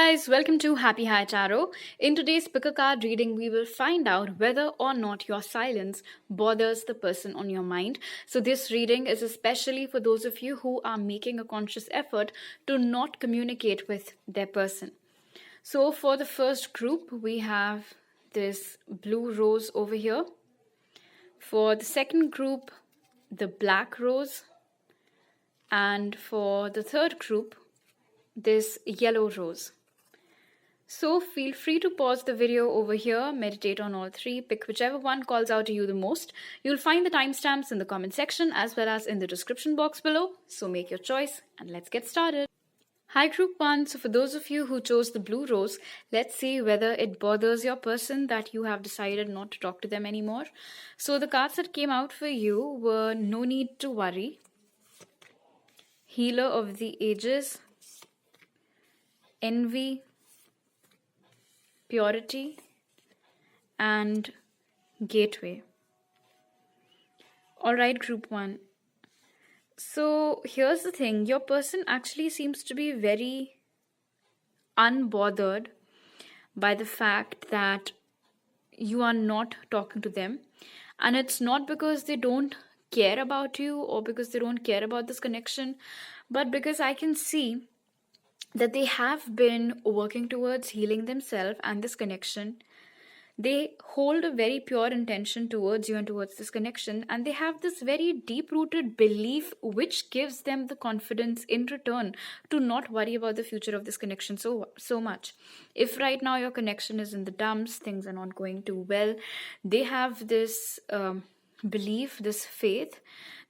guys, welcome to Happy High Tarot. In today's pick a card reading, we will find out whether or not your silence bothers the person on your mind. So this reading is especially for those of you who are making a conscious effort to not communicate with their person. So for the first group, we have this blue rose over here. For the second group, the black rose. And for the third group, this yellow rose. So feel free to pause the video over here, meditate on all three, pick whichever one calls out to you the most. You'll find the timestamps in the comment section as well as in the description box below. So make your choice and let's get started. Hi group 1, so for those of you who chose the blue rose, let's see whether it bothers your person that you have decided not to talk to them anymore. So the cards that came out for you were No Need to Worry, Healer of the Ages, Envy, Purity, and Gateway. Alright, group 1. So here's the thing, your person actually seems to be very unbothered by the fact that you are not talking to them. And it's not because they don't care about you or because they don't care about this connection, but because I can see that they have been working towards healing themselves and this connection. They hold a very pure intention towards you and towards this connection, and they have this very deep-rooted belief which gives them the confidence in return to not worry about the future of this connection so much. If right now your connection is in the dumps, things are not going too well, they have this belief, this faith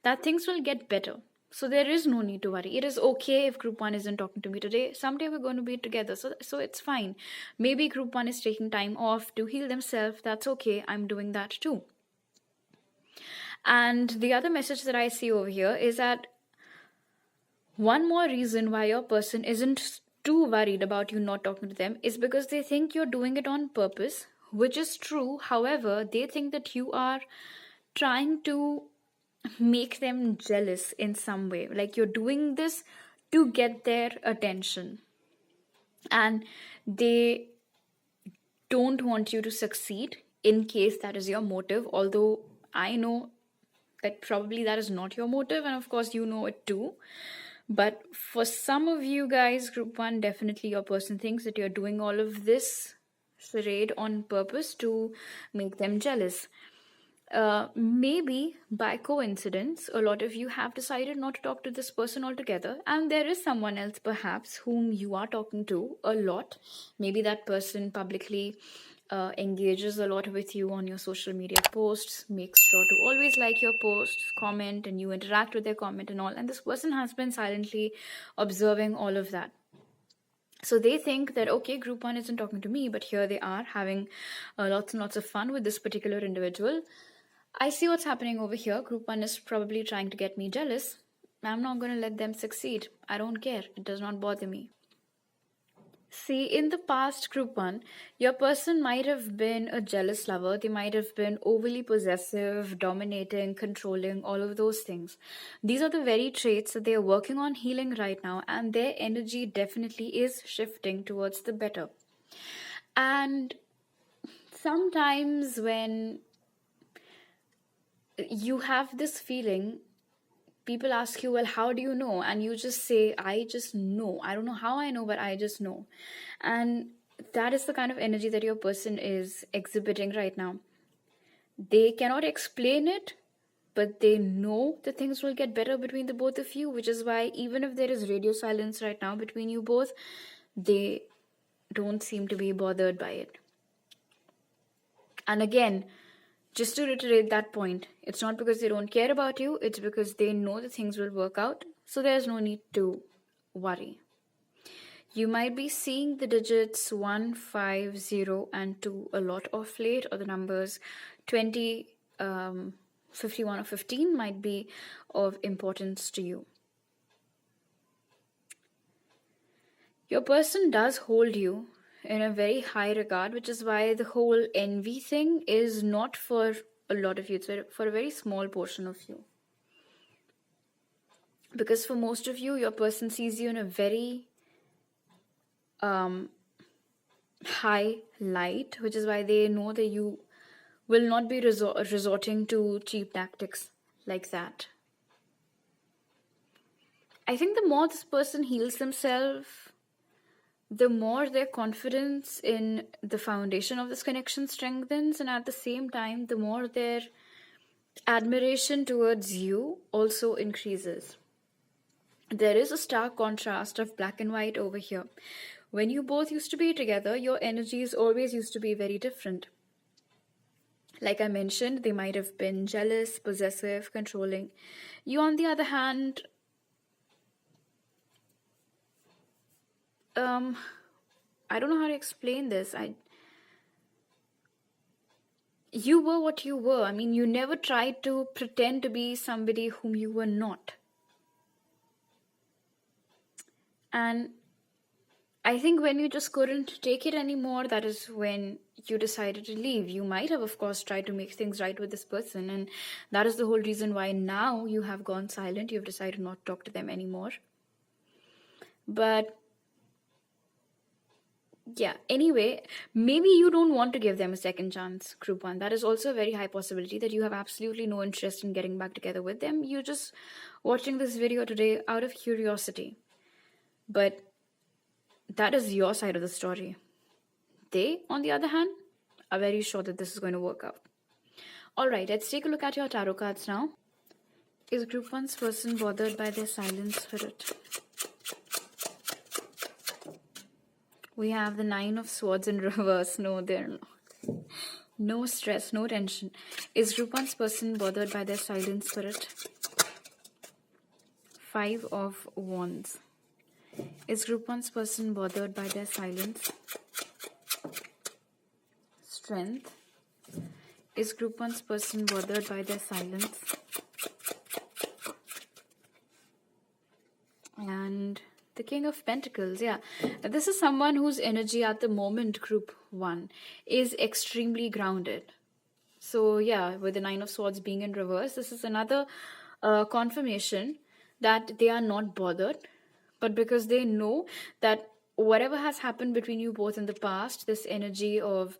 that things will get better. So there is no need to worry. It is okay if group 1 isn't talking to me today. Someday we're going to be together. So it's fine. Maybe group 1 is taking time off to heal themselves. That's okay. I'm doing that too. And the other message that I see over here is that one more reason why your person isn't too worried about you not talking to them is because they think you're doing it on purpose, which is true. However, they think that you are trying to make them jealous in some way, like you're doing this to get their attention, and they don't want you to succeed in case that is your motive, although I know that probably that is not your motive, and of course you know it too. But for some of you guys, group 1, definitely your person thinks that you're doing all of this charade on purpose to make them jealous. Maybe by coincidence, a lot of you have decided not to talk to this person altogether, and there is someone else perhaps whom you are talking to a lot. Maybe that person publicly engages a lot with you on your social media posts, makes sure to always like your posts, comment, and you interact with their comment and all, and this person has been silently observing all of that. So they think that, okay, group 1 isn't talking to me, but here they are having lots and lots of fun with this particular individual. I see what's happening over here. Group 1 is probably trying to get me jealous. I'm not going to let them succeed. I don't care. It does not bother me. See, in the past, group 1, your person might have been a jealous lover. They might have been overly possessive, dominating, controlling, all of those things. These are the very traits that they are working on healing right now, and their energy definitely is shifting towards the better. And sometimes when you have this feeling, people ask you, well, how do you know? And you just say, I just know. I don't know how I know, but I just know. And that is the kind of energy that your person is exhibiting right now. They cannot explain it, but they know that things will get better between the both of you, which is why even if there is radio silence right now between you both, they don't seem to be bothered by it. And again, just to reiterate that point, it's not because they don't care about you, it's because they know that things will work out, so there's no need to worry. You might be seeing the digits 1, 5, 0, and 2 a lot of late, or the numbers 20, 51, or 15 might be of importance to you. Your person does hold you in a very high regard, which is why the whole envy thing is not for a lot of you, it's for a very small portion of you. Because for most of you, your person sees you in a very high light, which is why they know that you will not be resorting to cheap tactics like that. I think the more this person heals themselves, the more their confidence in the foundation of this connection strengthens, and at the same time, the more their admiration towards you also increases. There is a stark contrast of black and white over here. When you both used to be together, your energies always used to be very different. Like I mentioned, they might have been jealous, possessive, controlling. You, on the other hand, I don't know how to explain this. You were what you were. I mean, you never tried to pretend to be somebody whom you were not. And I think when you just couldn't take it anymore, that is when you decided to leave. You might have, of course, tried to make things right with this person, and that is the whole reason why now you have gone silent. You've decided not to talk to them anymore. But yeah, anyway, maybe you don't want to give them a second chance, group one. That is also a very high possibility that you have absolutely no interest in getting back together with them. You're just watching this video today out of curiosity. But that is your side of the story. They, on the other hand, are very sure that this is going to work out. All right, let's take a look at your tarot cards now. Is group one's person bothered by their silent spirit? We have the 9 of Swords in reverse. No, they're not. No stress, no tension. Is group one's person bothered by their silent spirit? 5 of Wands. Is group one's person bothered by their silence? Strength. Is group one's person bothered by their silence? And the King of Pentacles. Yeah, this is someone whose energy at the moment, group one, is extremely grounded. So yeah, with the 9 of Swords being in reverse, this is another confirmation that they are not bothered. But because they know that whatever has happened between you both in the past, this energy of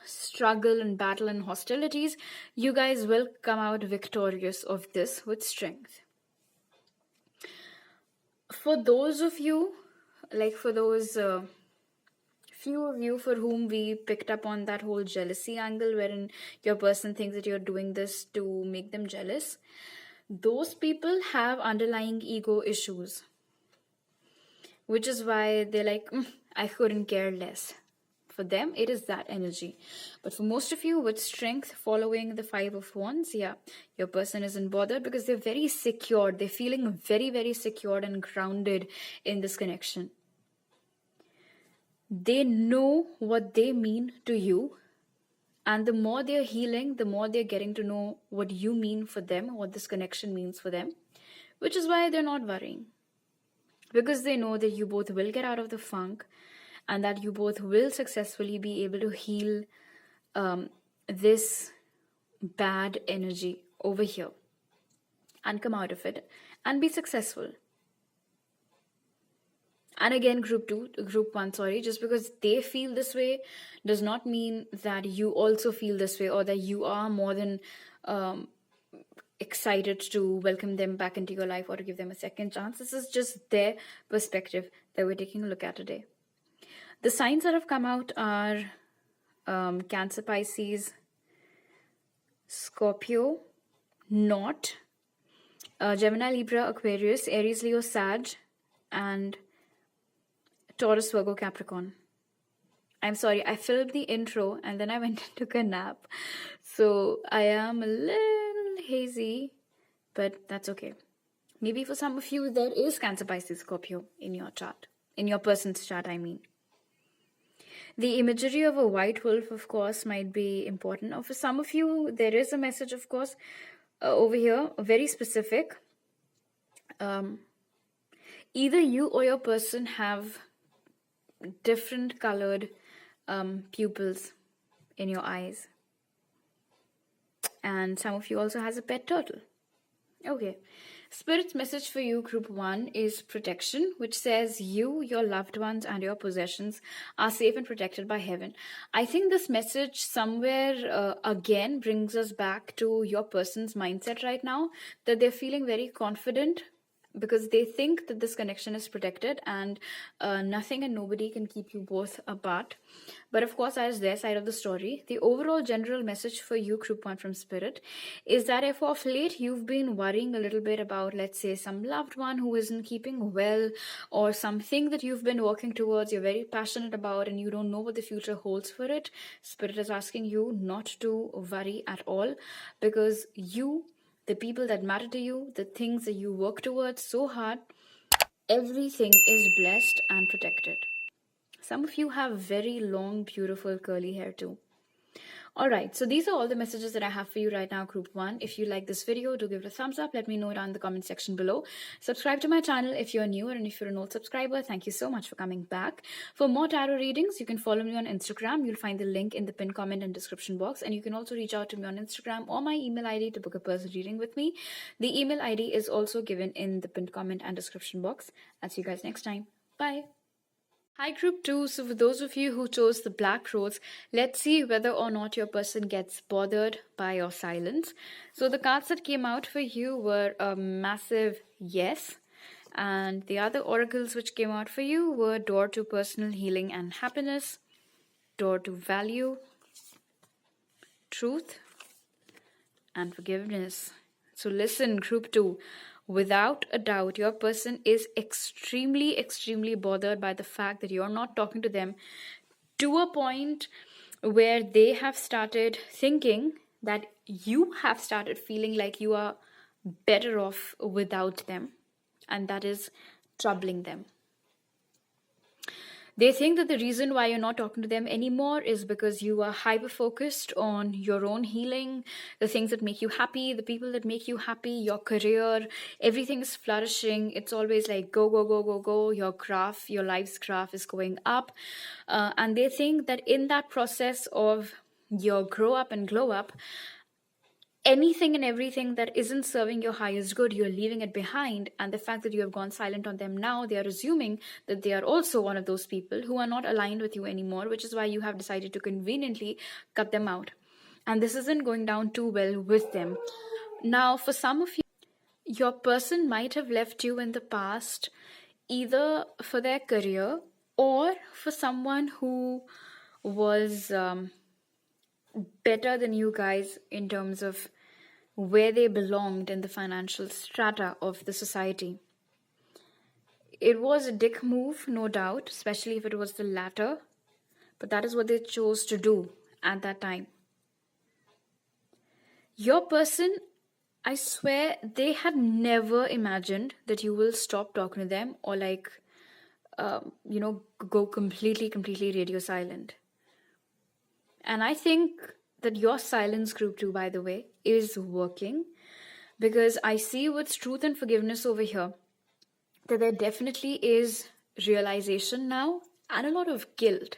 struggle and battle and hostilities, you guys will come out victorious of this with strength. For those of you, like for those few of you for whom we picked up on that whole jealousy angle, wherein your person thinks that you're doing this to make them jealous, those people have underlying ego issues, which is why they're like, I couldn't care less. For them, it is that energy. But for most of you with strength following the 5 of Wands, yeah, your person isn't bothered because they're very secure. They're feeling very, very secure and grounded in this connection. They know what they mean to you. And the more they're healing, the more they're getting to know what you mean for them, what this connection means for them, which is why they're not worrying. Because they know that you both will get out of the funk and that you both will successfully be able to heal this bad energy over here and come out of it and be successful. And again, group one, just because they feel this way does not mean that you also feel this way or that you are more than excited to welcome them back into your life or to give them a second chance. This is just their perspective that we're taking a look at today. The signs that have come out are Cancer, Pisces, Scorpio, Knot, Gemini, Libra, Aquarius, Aries, Leo, Sag, and Taurus, Virgo, Capricorn. I'm sorry, I filmed the intro and then I went and took a nap. So I am a little hazy, but that's okay. Maybe for some of you, there is Cancer, Pisces, Scorpio in your chart. In your person's chart, I mean. The imagery of a white wolf, of course, might be important. For some of you, there is a message, of course, over here, very specific. Either you or your person have different colored pupils in your eyes. And some of you also has a pet turtle. Okay. Spirit's message for you, Group 1, is protection, which says you, your loved ones, and your possessions are safe and protected by heaven. I think this message somewhere again brings us back to your person's mindset right now, that they're feeling very confident because they think that this connection is protected and nothing and nobody can keep you both apart. But of course, that is their side of the story. The overall general message for you, Group 1 from Spirit, is that if of late you've been worrying a little bit about, let's say, some loved one who isn't keeping well, or something that you've been working towards, you're very passionate about, and you don't know what the future holds for it, Spirit is asking you not to worry at all, because you, the people that matter to you, the things that you work towards so hard, everything is blessed and protected. Some of you have very long, beautiful, curly hair too. All right, so these are all the messages that I have for you right now, Group 1. If you like this video, do give it a thumbs up. Let me know down in the comment section below. Subscribe to my channel if you're new, and if you're an old subscriber, thank you so much for coming back. For more tarot readings, you can follow me on Instagram. You'll find the link in the pinned comment and description box. And you can also reach out to me on Instagram or my email ID to book a personal reading with me. The email ID is also given in the pinned comment and description box. I'll see you guys next time. Bye. Hi, Group 2. So for those of you who chose the black rose, let's see whether or not your person gets bothered by your silence. So the cards that came out for you were a massive yes. And the other oracles which came out for you were door to personal healing and happiness, door to value, truth, and forgiveness. So listen, Group 2. Without a doubt, your person is extremely, extremely bothered by the fact that you're not talking to them, to a point where they have started thinking that you have started feeling like you are better off without them, and that is troubling them. They think that the reason why you're not talking to them anymore is because you are hyper-focused on your own healing, the things that make you happy, the people that make you happy, your career, everything is flourishing. It's always like go, go, go, go, go. Your graph, your life's graph is going up. And they think that in that process of your grow up and glow up, anything and everything that isn't serving your highest good, you're leaving it behind. And the fact that you have gone silent on them now, they are assuming that they are also one of those people who are not aligned with you anymore, which is why you have decided to conveniently cut them out. And this isn't going down too well with them. Now, for some of you, your person might have left you in the past, either for their career or for someone who was better than you guys in terms of where they belonged in the financial strata of the society. It was a dick move, no doubt, especially if it was the latter, but that is what they chose to do at that time. Your person, I swear, they had never imagined that you will stop talking to them or go completely radio silent. And I think that your silence, Group 2, by the way, is working, because I see with truth and forgiveness over here that there definitely is realization now and a lot of guilt.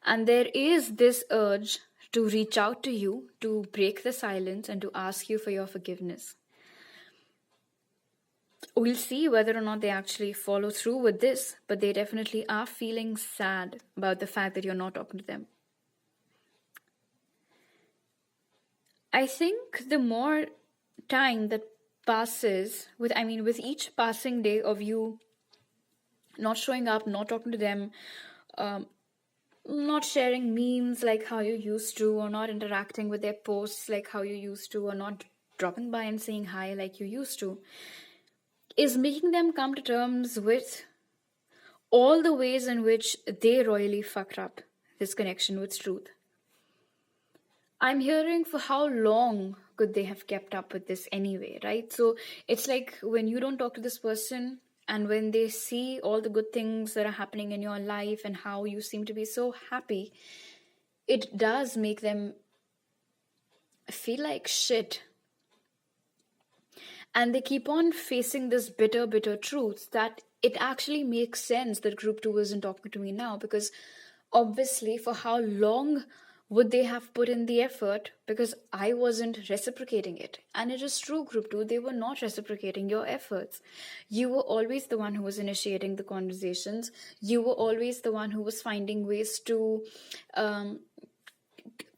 And there is this urge to reach out to you, to break the silence and to ask you for your forgiveness. We'll see whether or not they actually follow through with this, but they definitely are feeling sad about the fact that you're not talking to them. I think the more time that passes, with each passing day of you not showing up, not talking to them, not sharing memes like how you used to, or not interacting with their posts like how you used to, or not dropping by and saying hi like you used to, is making them come to terms with all the ways in which they royally fucked up this connection with truth. I'm hearing for how long could they have kept up with this anyway, right? So it's like when you don't talk to this person and when they see all the good things that are happening in your life and how you seem to be so happy, it does make them feel like shit. And they keep on facing this bitter, bitter truth that it actually makes sense that Group 2 isn't talking to me now, because obviously for how long would they have put in the effort because I wasn't reciprocating it? And it is true, group 2, they were not reciprocating your efforts. You were always the one who was initiating the conversations. You were always the one who was finding ways to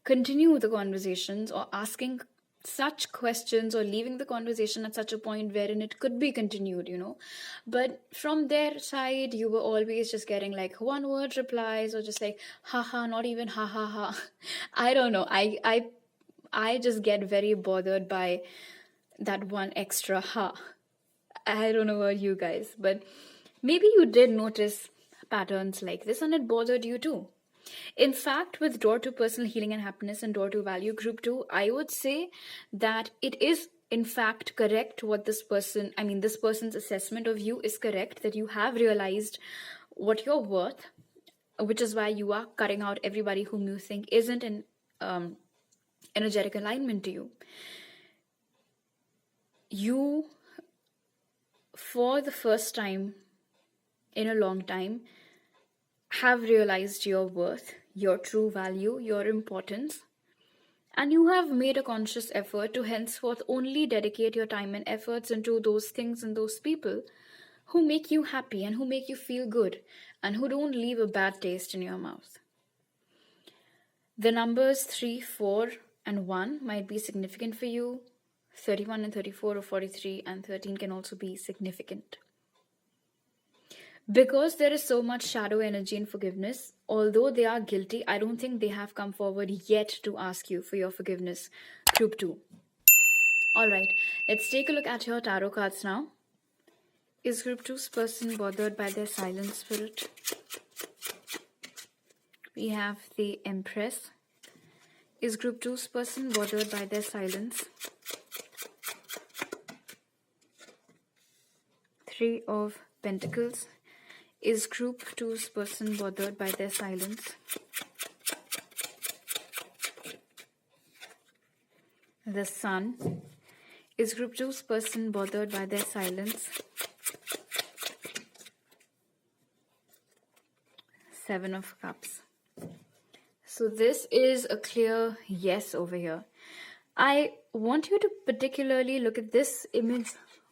continue the conversations, or asking such questions, or leaving the conversation at such a point wherein it could be continued, But from their side, you were always just getting like one word replies, or just like haha, not even ha ha ha. I don't know. I just get very bothered by that one extra ha. I don't know about you guys, but maybe you did notice patterns like this and it bothered you too. In fact, with Door to Personal Healing and Happiness and Door to Value Group 2, I would say that it is in fact correct what this person's assessment of you is correct, that you have realized what you're worth, which is why you are cutting out everybody whom you think isn't in energetic alignment to you. You, for the first time in a long time, have realized your worth, your true value, your importance, and you have made a conscious effort to henceforth only dedicate your time and efforts into those things and those people who make you happy and who make you feel good and who don't leave a bad taste in your mouth. The numbers 3, 4, and 1 might be significant for you. 31 and 34, or 43 and 13 can also be significant. Because there is so much shadow energy in forgiveness, although they are guilty, I don't think they have come forward yet to ask you for your forgiveness. Group 2. Alright, let's take a look at your tarot cards now. Is Group 2's person bothered by their silent spirit? We have the Empress. Is Group 2's person bothered by their silence? 3 of Pentacles. Is Group 2's person bothered by their silence? The Sun. Is Group 2's person bothered by their silence? 7 of Cups. So this is a clear yes over here. I want you to particularly look at this image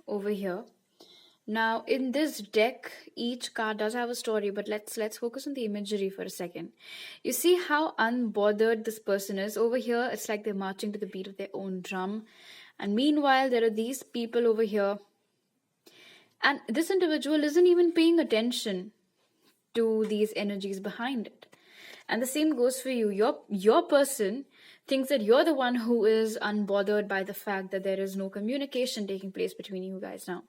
over here. Now, in this deck, each card does have a story, but let's focus on the imagery for a second. You see how unbothered this person is over here? It's like they're marching to the beat of their own drum. And meanwhile, there are these people over here. And this individual isn't even paying attention to these energies behind it. And the same goes for you. Your person thinks that you're the one who is unbothered by the fact that there is no communication taking place between you guys now.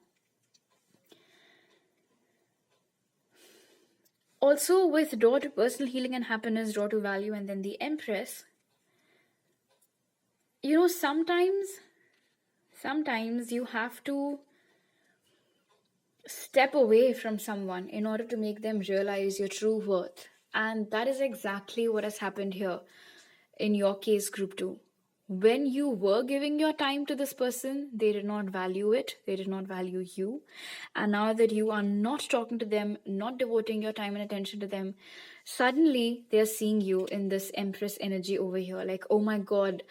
Also, with Door to Personal Healing and Happiness, Door to Value, and then the Empress, sometimes you have to step away from someone in order to make them realize your true worth. And that is exactly what has happened here in your case, Group 2. When you were giving your time to this person, they did not value it. They did not value you. And now that you are not talking to them, not devoting your time and attention to them, suddenly they're seeing you in this Empress energy over here. Like, oh my God,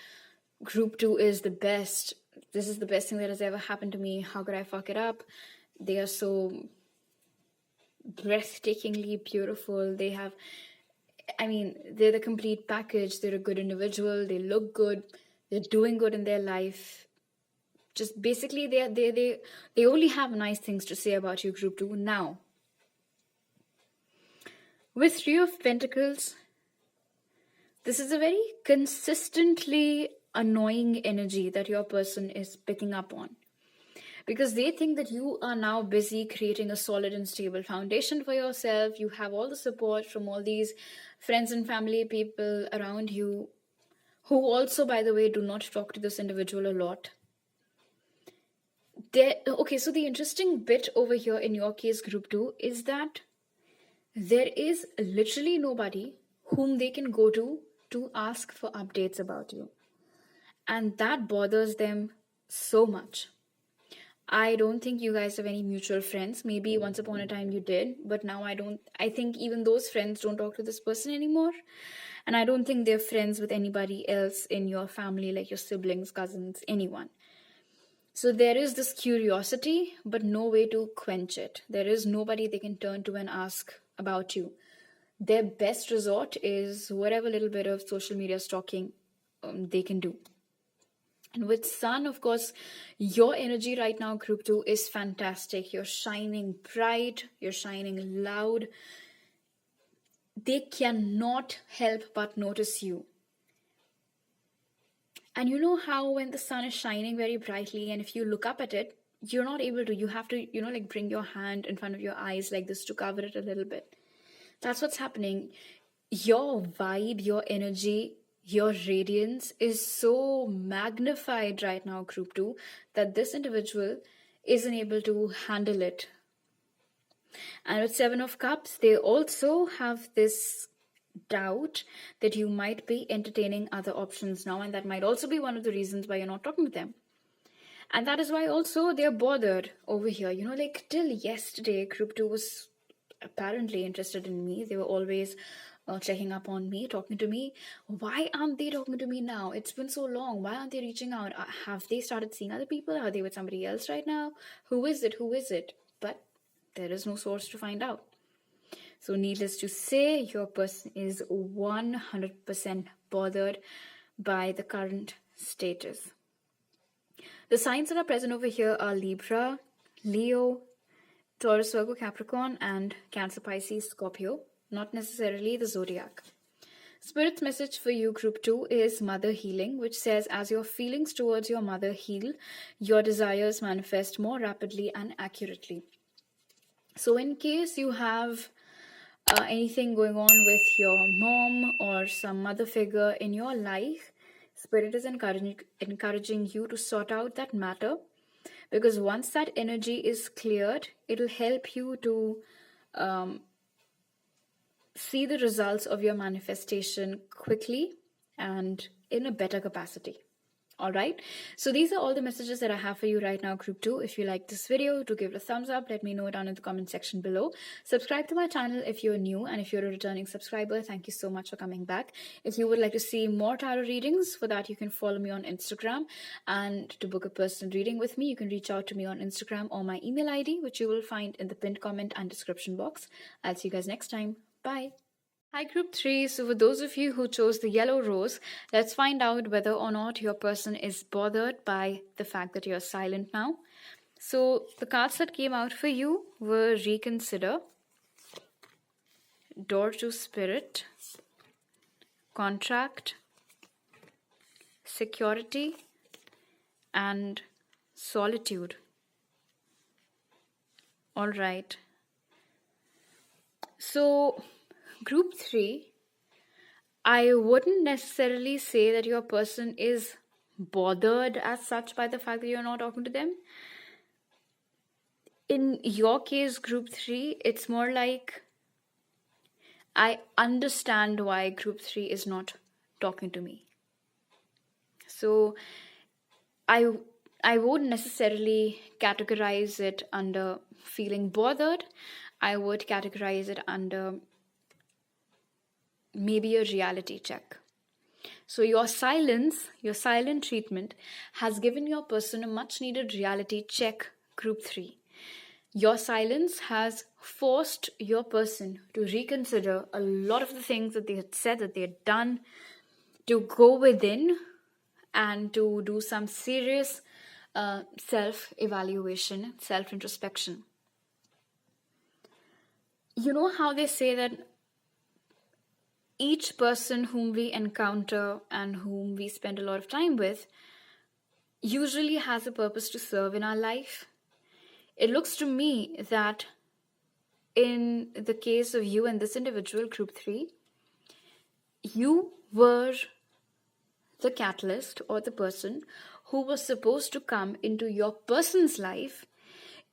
Group 2 is the best. This is the best thing that has ever happened to me. How could I fuck it up? They are so breathtakingly beautiful. They're the complete package. They're a good individual. They look good. They're doing good in their life. Just basically, they only have nice things to say about you, Group 2. Now, with 3 of Pentacles, this is a very consistently annoying energy that your person is picking up on. Because they think that you are now busy creating a solid and stable foundation for yourself. You have all the support from all these friends and family people around you, who also, by the way, do not talk to this individual a lot. So the interesting bit over here in your case, Group 2, is that there is literally nobody whom they can go to ask for updates about you. And that bothers them so much. I don't think you guys have any mutual friends. Maybe once upon a time you did, but now I don't. I think even those friends don't talk to this person anymore. And I don't think they're friends with anybody else in your family, like your siblings, cousins, anyone. So there is this curiosity, but no way to quench it. There is nobody they can turn to and ask about you. Their best resort is whatever little bit of social media stalking they can do. And with Sun, of course, your energy right now, Group 2, is fantastic. You're shining bright, you're shining loud. They cannot help but notice you. And you know how when the sun is shining very brightly, and if you look up at it, you're not able to, you have to, like bring your hand in front of your eyes like this to cover it a little bit. That's what's happening. Your vibe, your energy, your radiance is so magnified right now, Group 2, that this individual isn't able to handle it. And with Seven of Cups, they also have this doubt that you might be entertaining other options now, and that might also be one of the reasons why you're not talking to them. And that is why also they're bothered over here. Like till yesterday, Group 2 was apparently interested in me. They were always checking up on me, talking to me. Why aren't they talking to me now? It's been so long. Why aren't they reaching out? Have they started seeing other people? Are they with somebody else right now? Who is it? But there is no source to find out. So needless to say, your person is 100% bothered by the current status. The signs that are present over here are Libra, Leo, Taurus, Virgo, Capricorn, and Cancer, Pisces, Scorpio, not necessarily the zodiac. Spirit's message for you, Group 2, is mother healing, which says as your feelings towards your mother heal, your desires manifest more rapidly and accurately. So in case you have anything going on with your mom or some mother figure in your life, Spirit is encouraging you to sort out that matter, because once that energy is cleared, it'll help you to see the results of your manifestation quickly and in a better capacity. All right, so these are all the messages that I have for you right now, Group 2. If you like this video, do give it a thumbs up. Let me know down in the comment section below. Subscribe to my channel if you're new, and if you're a returning subscriber, thank you so much for coming back. If you would like to see more tarot readings, for that you can follow me on Instagram, and to book a personal reading with me, you can reach out to me on Instagram or my email ID, which you will find in the pinned comment and description box. I'll see you guys next time. Bye. Hi, Group 3. So for those of you who chose the yellow rose, let's find out whether or not your person is bothered by the fact that you're silent now. So the cards that came out for you were Reconsider, Door to Spirit, Contract, Security, and Solitude. All right. So Group 3, I wouldn't necessarily say that your person is bothered as such by the fact that you're not talking to them. In your case, Group 3, it's more like I understand why Group 3 is not talking to me. So I wouldn't necessarily categorize it under feeling bothered. I would categorize it under maybe a reality check. So your silent treatment has given your person a much needed reality check, Group 3. Your silence has forced your person to reconsider a lot of the things that they had said, that they had done, to go within and to do some serious self-evaluation, self-introspection. You know how they say that each person whom we encounter and whom we spend a lot of time with usually has a purpose to serve in our life? It looks to me that in the case of you and this individual, Group 3, you were the catalyst or the person who was supposed to come into your person's life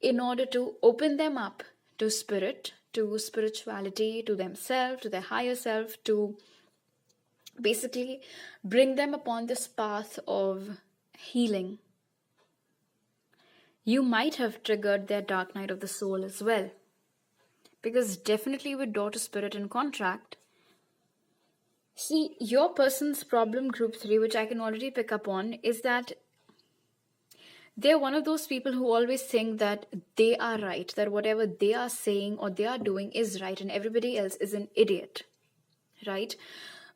in order to open them up to spirit, to spirituality, to themselves, to their higher self, to basically bring them upon this path of healing. you might have triggered their dark night of the soul as well. Because definitely with daughter spirit in contract, see, your person's problem, group 3, which I can already pick up on, is that they're one of those people who always think that they are right, that whatever they are saying or they are doing is right, and everybody else is an idiot, right?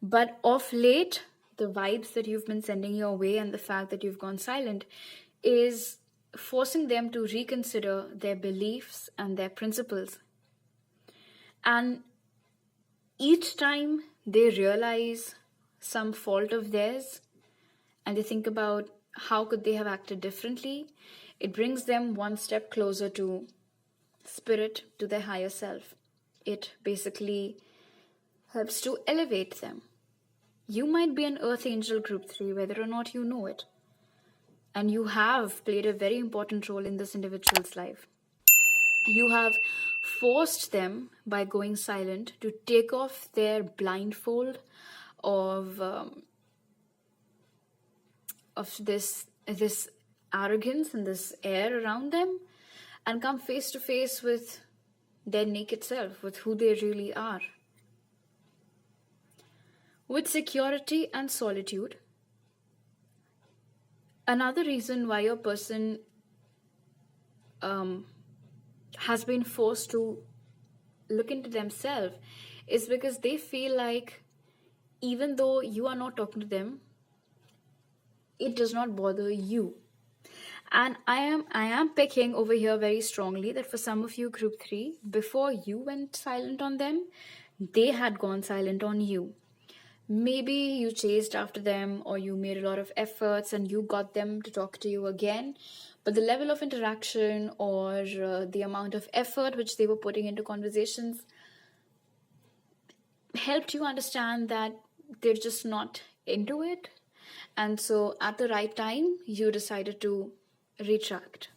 But of late, the vibes that you've been sending your way and the fact that you've gone silent is forcing them to reconsider their beliefs and their principles. And each time they realize some fault of theirs and they think about how could they have acted differently, it brings them one step closer to spirit, to their higher self. It basically helps to elevate them. You might be an Earth Angel Group 3, whether or not you know it. And you have played a very important role in this individual's life. You have forced them, by going silent, to take off their blindfold of this arrogance and this air around them, and come face to face with their naked self, with who they really are. With security and solitude, another reason why your person has been forced to look into themselves is because they feel like even though you are not talking to them, it does not bother you. And I am picking over here very strongly that for some of you, group 3, before you went silent on them, they had gone silent on you. Maybe you chased after them, or you made a lot of efforts and you got them to talk to you again. But the level of interaction or the amount of effort which they were putting into conversations helped you understand that they're just not into it. And so at the right time, you decided to retract.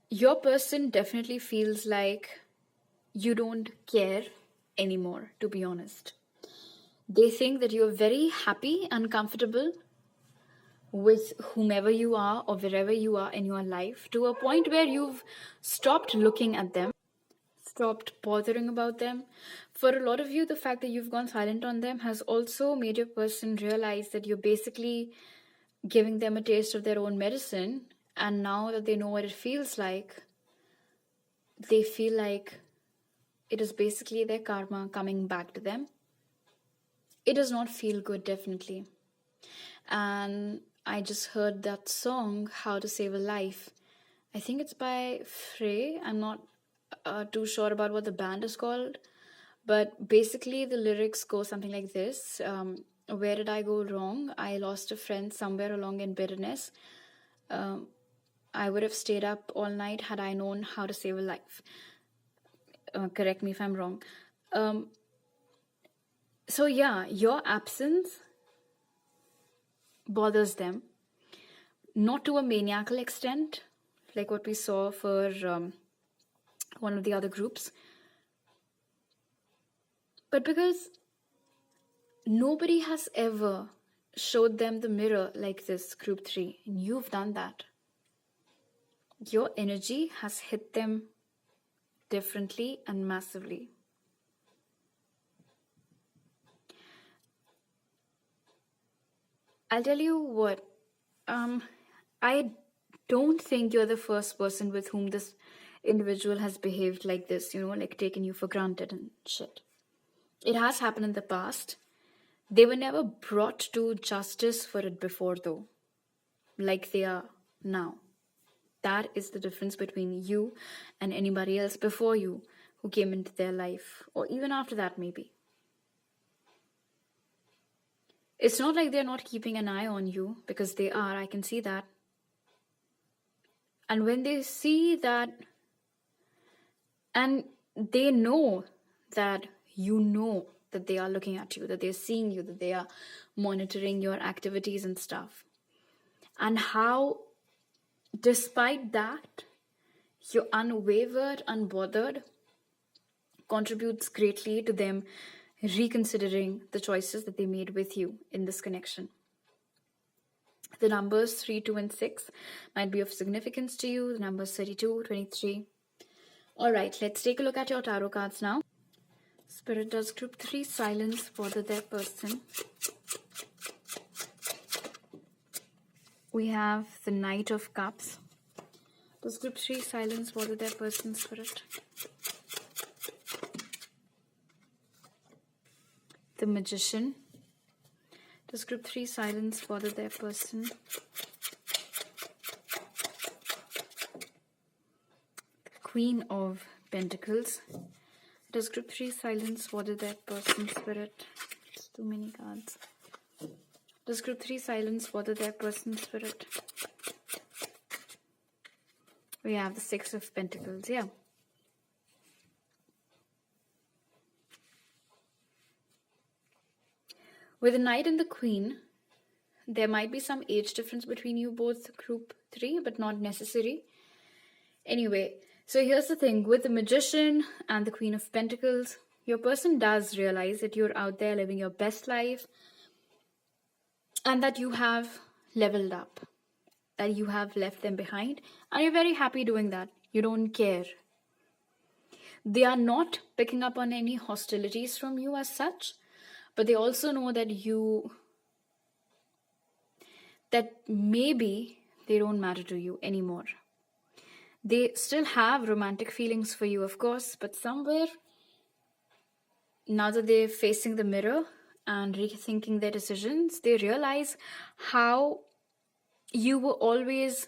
Your person definitely feels like you don't care anymore, to be honest. They think that you're very happy and comfortable with whomever you are or wherever you are in your life, to a point where you've stopped looking at them, stopped bothering about them. For a lot of you, the fact that you've gone silent on them has also made your person realize that you're basically giving them a taste of their own medicine, and now that they know what it feels like, they feel like it is basically their karma coming back to them. It does not feel good, definitely. And I just heard that song, How to Save a Life. I think it's by Frey. I'm not too sure about what the band is called. But basically the lyrics go something like this. Where did I go wrong? I lost a friend somewhere along in bitterness. I would have stayed up all night had I known how to save a life. Correct me if I'm wrong. So yeah, your absence bothers them, not to a maniacal extent, like what we saw for one of the other groups, but because nobody has ever showed them the mirror like this, group 3, and you've done that. Your energy has hit them differently and massively. I'll tell you what, I don't think you're the first person with whom this individual has behaved like this, like taken you for granted and shit. It has happened in the past. They were never brought to justice for it before, though, like they are now. That is the difference between you and anybody else before you who came into their life, or even after that, maybe. It's not like they're not keeping an eye on you, because they are. I can see that. And when they see that, and they know that you know that they are looking at you, that they're seeing you, that they are monitoring your activities and stuff, and how, despite that, you're unwavered, unbothered, contributes greatly to them reconsidering the choices that they made with you in this connection. The numbers 3, 2, and 6 might be of significance to you. The numbers 32, 23. All right, let's take a look at your tarot cards now. Spirit, does group 3 silence bother their person? We have the Knight of Cups. Does group 3 silence bother their person, Spirit? The Magician. Does group 3 silence bother their person? The Queen of Pentacles. Does group 3 silence bother their person, Spirit? It's too many cards. Does group 3 silence bother their person, Spirit? We have the Six of Pentacles, yeah. With the Knight and the Queen, there might be some age difference between you both, group 3, but not necessary. Anyway, so here's the thing. With the Magician and the Queen of Pentacles, your person does realize that you're out there living your best life and that you have leveled up, that you have left them behind, and you're very happy doing that. You don't care. They are not picking up on any hostilities from you as such, but they also know that that maybe they don't matter to you anymore. They still have romantic feelings for you, of course, but somewhere, now that they're facing the mirror and rethinking their decisions, they realize how you were always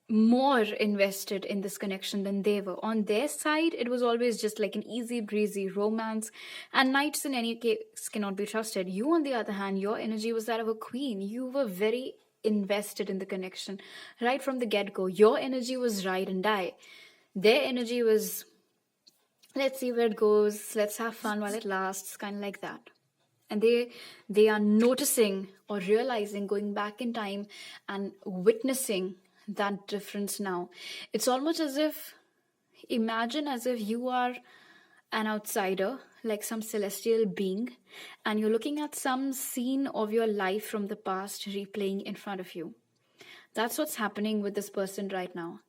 more invested in this connection than they were. On their side, it was always just like an easy breezy romance, and knights in any case cannot be trusted. You, on the other hand, your energy was that of a queen. You were very invested in the connection right from the get-go. Your energy was ride and die. Their energy was, let's see where it goes, let's have fun while it lasts, kind of like that. And they are noticing or realizing, going back in time and witnessing that difference now. It's almost as if, imagine as if you are an outsider, like some celestial being, and you're looking at some scene of your life from the past replaying in front of you. That's what's happening with this person right now.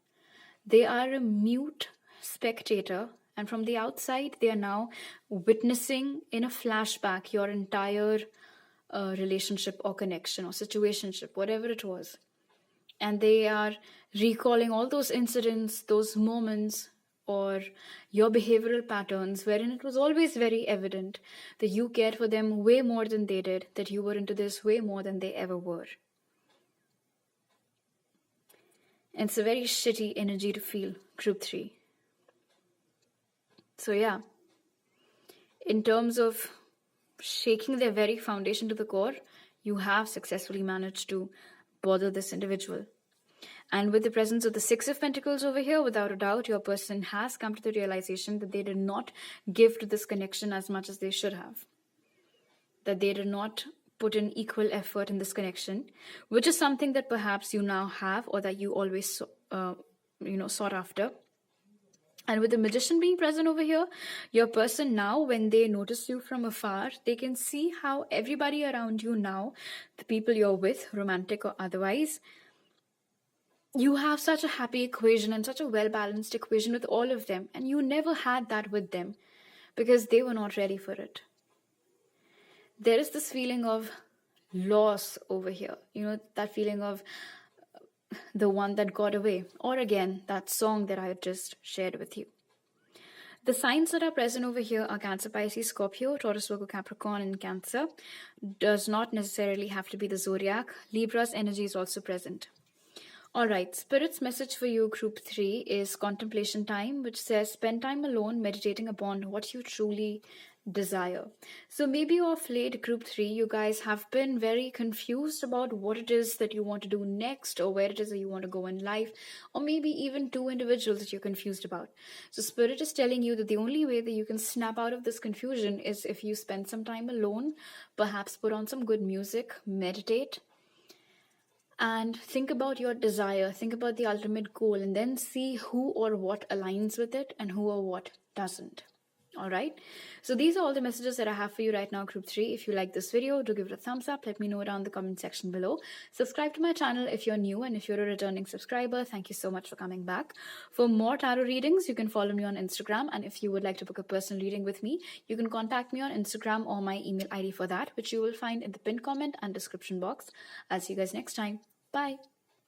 They are a mute spectator, and from the outside, they are now witnessing in a flashback your entire relationship or connection or situationship, whatever it was. And they are recalling all those incidents, those moments, or your behavioral patterns, wherein it was always very evident that you cared for them way more than they did, that you were into this way more than they ever were. And it's a very shitty energy to feel, group 3. So yeah, in terms of shaking their very foundation to the core, you have successfully managed to bother this individual. And with the presence of the Six of Pentacles over here, without a doubt, your person has come to the realization that they did not give to this connection as much as they should have. That they did not put in equal effort in this connection, which is something that perhaps you now have, or that you always sought after. And with the Magician being present over here, your person now, when they notice you from afar, they can see how everybody around you now, the people you're with, romantic or otherwise, you have such a happy equation and such a well-balanced equation with all of them. And you never had that with them because they were not ready for it. There is this feeling of loss over here. That feeling of the one that got away. Or again, that song that I just shared with you. The signs that are present over here are Cancer, Pisces, Scorpio, Taurus, Virgo, Capricorn, and Cancer. Does not necessarily have to be the zodiac. Libra's energy is also present. All right, Spirit's message for you, group 3, is contemplation time, which says spend time alone meditating upon what you truly desire. So maybe of late, group 3, you guys have been very confused about what it is that you want to do next, or where it is that you want to go in life, or maybe even two individuals that you're confused about. So Spirit is telling you that the only way that you can snap out of this confusion is if you spend some time alone, perhaps put on some good music, meditate, and think about your desire, think about the ultimate goal, and then see who or what aligns with it and who or what doesn't. All right. So these are all the messages that I have for you right now, Group 3. If you like this video, do give it a thumbs up. Let me know down in the comment section below. Subscribe to my channel if you're new, and if you're a returning subscriber, thank you so much for coming back. For more tarot readings, you can follow me on Instagram. And if you would like to book a personal reading with me, you can contact me on Instagram or my email ID for that, which you will find in the pinned comment and description box. I'll see you guys next time. Bye.